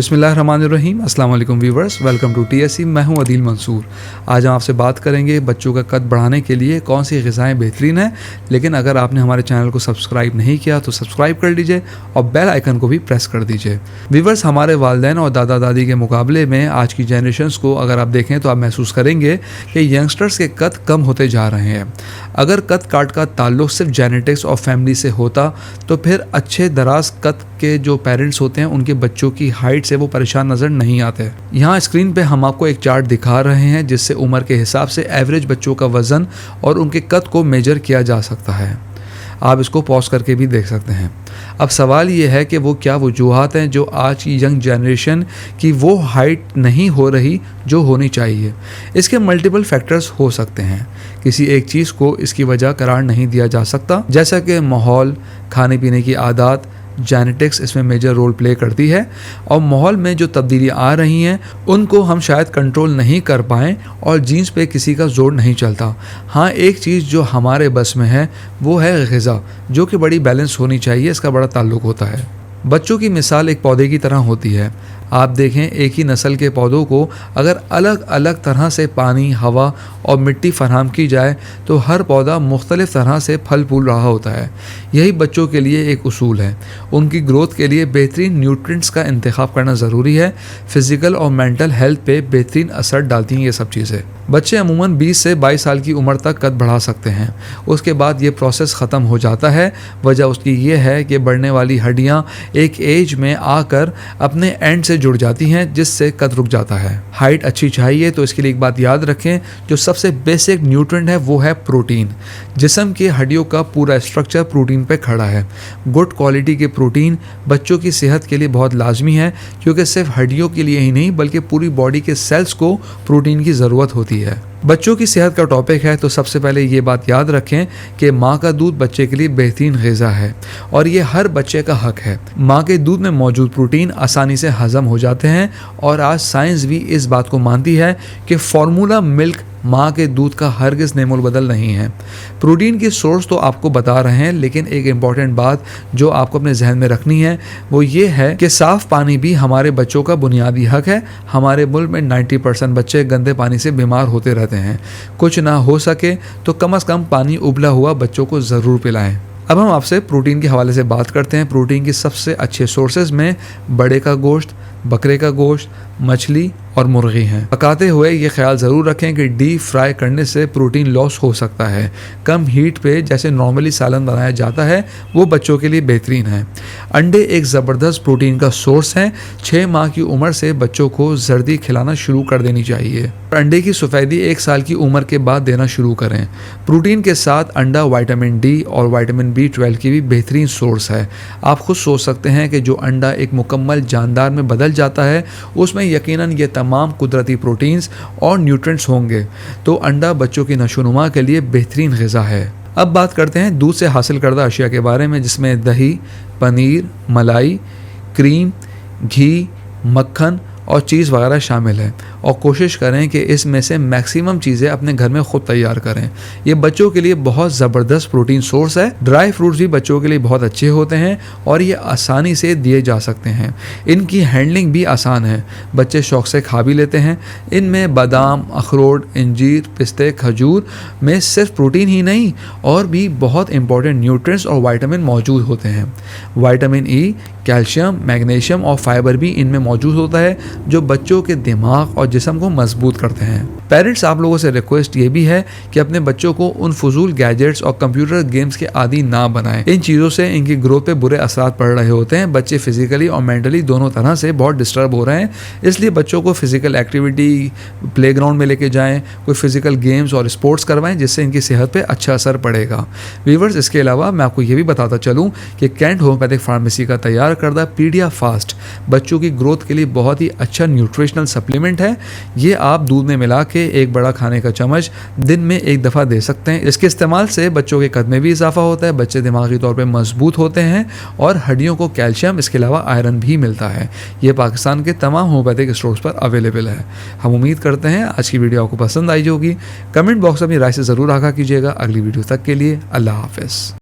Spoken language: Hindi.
बिस्मिल्लाहिर्रहमानिर्रहीम। अस्सलाम वालेकुम व्यूवर्स, वेलकम टू TSC। मैं हूं अदील मंसूर। आज हम आपसे बात करेंगे बच्चों का कद बढ़ाने के लिए कौन सी ग़िज़ाएँ बेहतरीन हैं। लेकिन अगर आपने हमारे चैनल को सब्सक्राइब नहीं किया तो सब्सक्राइब कर लीजिए और बेल आइकन को भी प्रेस कर दीजिए। व्यूवर्स, हमारे वालिदैन और दादा दादी के मुकाबले में आज की जनरेशन्स को अगर आप देखें तो आप महसूस करेंगे कि यंगस्टर्स के कद कम होते जा रहे हैं। अगर कद काट का ताल्लुक़ सिर्फ जेनेटिक्स और फैमिली से होता तो फिर अच्छे दराज कद के जो पेरेंट्स होते हैं उनके बच्चों की हाइट से वो परेशान नज़र नहीं आते। यहाँ स्क्रीन पे हम आपको एक चार्ट दिखा रहे हैं जिससे उम्र के हिसाब से एवरेज बच्चों का वज़न और उनके कद को मेजर किया जा सकता है। आप इसको पॉज करके भी देख सकते हैं। अब सवाल ये है कि वो क्या वजूहात हैं जो आज की यंग जनरेशन की वो हाइट नहीं हो रही जो होनी चाहिए। इसके मल्टीपल फैक्टर्स हो सकते हैं। किसी एक चीज़ को इसकी वजह करार नहीं दिया जा सकता, जैसा कि माहौल, खाने पीने की आदत, जेनेटिक्स इसमें मेजर रोल प्ले करती है और माहौल में जो तब्दीलियाँ आ रही हैं उनको हम शायद कंट्रोल नहीं कर पाएँ और जीन्स पे किसी का जोर नहीं चलता। हाँ, एक चीज़ जो हमारे बस में है वो है ग़िज़ा, जो कि बड़ी बैलेंस होनी चाहिए। इसका बड़ा ताल्लुक़ होता है। बच्चों की मिसाल एक पौधे की तरह होती है। आप देखें, एक ही नस्ल के पौधों को अगर अलग अलग तरह से पानी, हवा और मिट्टी फराहम की जाए तो हर पौधा मुख्तलिफ तरह से फल फूल रहा होता है। यही बच्चों के लिए एक उसूल है। उनकी ग्रोथ के लिए बेहतरीन न्यूट्रिएंट्स का इंतखाब करना ज़रूरी है। फ़िज़िकल और मेंटल हेल्थ पे बेहतरीन असर डालती हैं ये सब चीज़ें। बच्चे अमूमन 20 से 22 साल की उम्र तक कद बढ़ा सकते हैं। उसके बाद ये प्रोसेस ख़त्म हो जाता है। वजह उसकी ये है कि बढ़ने वाली हड्डियाँ एक एज में आकर अपने एंड से जुड़ जाती हैं, जिससे कद रुक जाता है। हाइट अच्छी चाहिए तो इसके लिए एक बात याद रखें, जो सबसे बेसिक न्यूट्रिएंट है वो है प्रोटीन। जिस्म की हड्डियों का पूरा स्ट्रक्चर प्रोटीन पे खड़ा है। गुड क्वालिटी के प्रोटीन बच्चों की सेहत के लिए बहुत लाजमी है, क्योंकि सिर्फ हड्डियों के लिए ही नहीं बल्कि पूरी बॉडी के सेल्स को प्रोटीन की ज़रूरत होती है। बच्चों की सेहत का टॉपिक है तो सबसे पहले ये बात याद रखें कि माँ का दूध बच्चे के लिए बेहतरीन ग़िज़ा है और ये हर बच्चे का हक है। माँ के दूध में मौजूद प्रोटीन आसानी से हज़म हो जाते हैं और आज साइंस भी इस बात को मानती है कि फार्मूला मिल्क माँ के दूध का हरगिज़ नेमोल बदल नहीं है। प्रोटीन की सोर्स तो आपको बता रहे हैं, लेकिन एक इम्पॉर्टेंट बात जो आपको अपने जहन में रखनी है वो ये है कि साफ़ पानी भी हमारे बच्चों का बुनियादी हक है। हमारे मुल्क में 90% बच्चे गंदे पानी से बीमार होते रहते हैं। कुछ ना हो सके तो कम से कम पानी उबला हुआ बच्चों को ज़रूर पिलाएं। अब हम आपसे प्रोटीन के हवाले से बात करते हैं। प्रोटीन की सबसे अच्छे सोर्सेज में बड़े का गोश्त, बकरे का गोश्त, मछली और मुर्गी हैं। पकाते हुए ये ख्याल ज़रूर रखें कि डीप फ्राई करने से प्रोटीन लॉस हो सकता है। कम हीट पे जैसे नॉर्मली सालन बनाया जाता है वो बच्चों के लिए बेहतरीन है। अंडे एक ज़बरदस्त प्रोटीन का सोर्स हैं। 6 माह की उम्र से बच्चों को जर्दी खिलाना शुरू कर देनी चाहिए। अंडे की सफ़ेदी 1 साल की उम्र के बाद देना शुरू करें। प्रोटीन के साथ अंडा विटामिन डी और विटामिन B12 की भी बेहतरीन सोर्स है। आप खुद सोच सकते हैं कि जो अंडा एक मुकम्मल जानदार में बदल जाता है उसमें यकीनन ये तमाम कुदरती प्रोटीन्स और न्यूट्रिएंट्स होंगे। तो अंडा बच्चों की नशोनुमा के लिए बेहतरीन ग़िज़ा है। अब बात करते हैं दूध से हासिल करदा अशिया के बारे में, जिसमें दही, पनीर, मलाई, क्रीम, घी, मक्खन और चीज़ वगैरह शामिल है। और कोशिश करें कि इसमें से मैक्सिमम चीज़ें अपने घर में ख़ुद तैयार करें। ये बच्चों के लिए बहुत ज़बरदस्त प्रोटीन सोर्स है। ड्राई फ्रूट्स भी बच्चों के लिए बहुत अच्छे होते हैं और ये आसानी से दिए जा सकते हैं। इनकी हैंडलिंग भी आसान है, बच्चे शौक़ से खा भी लेते हैं। इनमें बादाम, अखरोट, अंजीर, पिस्ते, खजूर में सिर्फ प्रोटीन ही नहीं और भी बहुत इंपॉर्टेंट न्यूट्रिएंट्स और विटामिन मौजूद होते हैं। विटामिन ई, कैल्शियम, मैग्नीशियम और फाइबर भी इनमें मौजूद होता है, जो बच्चों के दिमाग और जिस्म को मजबूत करते हैं। पेरेंट्स, आप लोगों से रिक्वेस्ट ये भी है कि अपने बच्चों को उन फजूल गैजेट्स और कंप्यूटर गेम्स के आदी ना बनाएं। इन चीज़ों से इनकी ग्रोथ पे बुरे असरात पड़ रहे होते हैं। बच्चे फिजिकली और मेंटली दोनों तरह से बहुत डिस्टर्ब हो रहे हैं। इसलिए बच्चों को फिजिकल एक्टिविटी, प्लेग्राउंड में लेके जाएं, कोई फिजिकल गेम्स और स्पोर्ट्स करवाएं, जिससे इनकी सेहत पे अच्छा असर पड़ेगा। व्यूअर्स, इसके अलावा मैं आपको ये भी बताता चलूँ कि कैंट होम्योपैथिक फार्मेसी का तैयार करदा पीडिया फास्ट बच्चों की ग्रोथ के लिए बहुत ही अच्छा न्यूट्रिशनल सप्लीमेंट है। ये आप दूध में मिला के एक बड़ा खाने का चम्मच दिन में 1 दफ़ा दे सकते हैं। इसके इस्तेमाल से बच्चों के कद में भी इजाफा होता है, बच्चे दिमागी तौर पे मजबूत होते हैं और हड्डियों को कैल्शियम, इसके अलावा आयरन भी मिलता है। ये पाकिस्तान के तमाम होम्योपैथिक स्टोर्स पर अवेलेबल है। हम उम्मीद करते हैं आज की वीडियो आपको पसंद आई होगी। कमेंट बॉक्स में अपनी राय से ज़रूर आगाह कीजिएगा। अगली वीडियो तक के लिए अल्लाह हाफ़िज़।